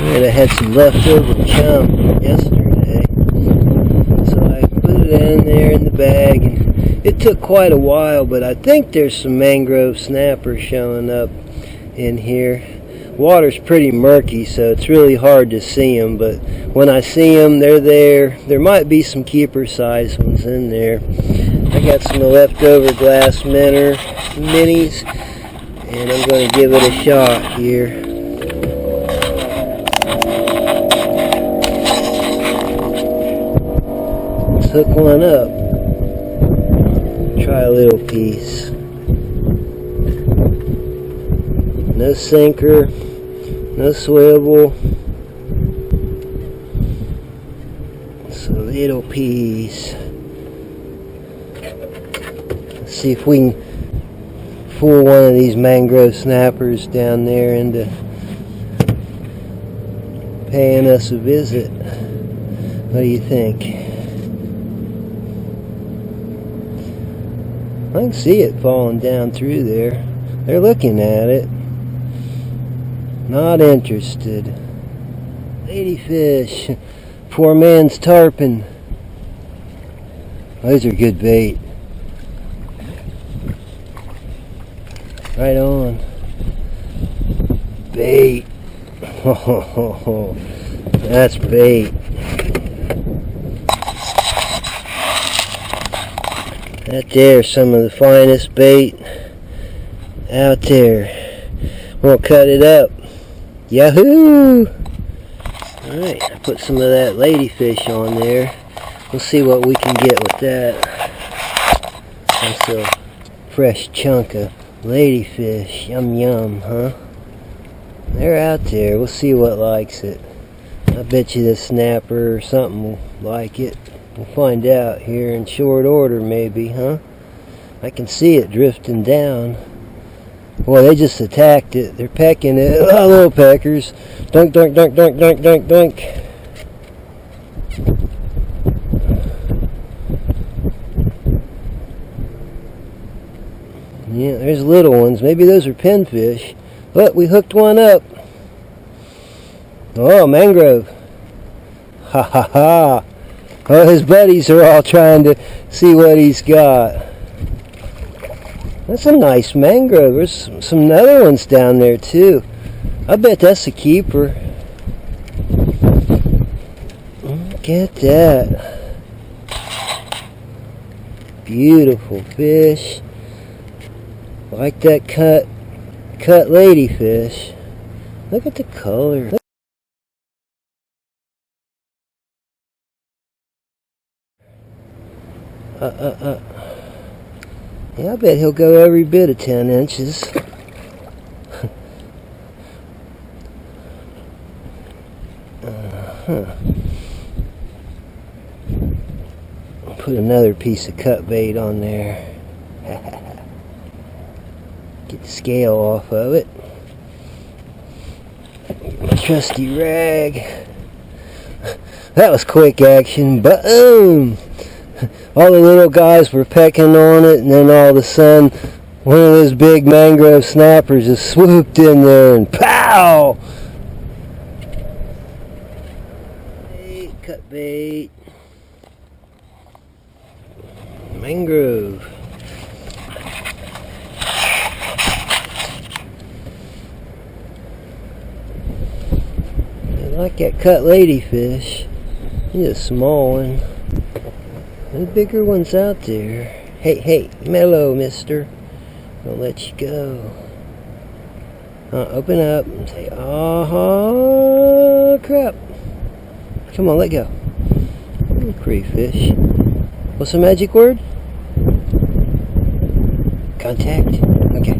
And I had some leftover chum yesterday, so I put it in there in the bag, and it took quite a while, but I think there's some mangrove snapper showing up in here. Water's pretty murky, so it's really hard to see them, but when I see them, they're there. There might be some keeper size ones in there. I got some leftover glass minis, and I'm going to give it a shot here. Let's hook one up. Try a little piece. No sinker, no swivel. It's a little piece. Let's see if we can fool one of these mangrove snappers down there into paying us a visit. What do you think? I can see it falling down through there. They're looking at it. Not interested. Ladyfish. Poor man's tarpon. Those are good bait. Right on. Bait. Oh, that's bait. That there's some of the finest bait out there. We'll cut it up. Yahoo! Alright, I put some of that ladyfish on there. We'll see what we can get with that. That's a fresh chunk of ladyfish. Yum yum, huh? They're out there. We'll see what likes it. I bet you the snapper or something will like it. We'll find out here in short order maybe, huh? I can see it drifting down. Boy, they just attacked it. They're pecking it. Oh, little peckers. Dunk, dunk, dunk, dunk, dunk, dunk, dunk. Yeah, there's little ones. Maybe those are pinfish. But we hooked one up. Oh, mangrove. Ha ha ha. Oh, his buddies are all trying to see what he's got. That's a nice mangrove. There's some other ones down there too. I bet that's a keeper. Look at that. Beautiful fish. Like that cut ladyfish. Look at the color. Yeah, I bet he'll go every bit of 10 inches. I'll put another piece of cut bait on there. Get the scale off of it. Get my trusty rag. That was quick action. Boom! All the little guys were pecking on it, and then all of a sudden, one of those big mangrove snappers just swooped in there and pow! Bait, cut bait. Mangrove. I like that cut ladyfish. He's a small one. There's bigger ones out there. Hey, hey, mellow, mister. I'll let you go. Open up and say, ah, crap. Come on, let go. Pretty fish. What's the magic word? Contact. Okay.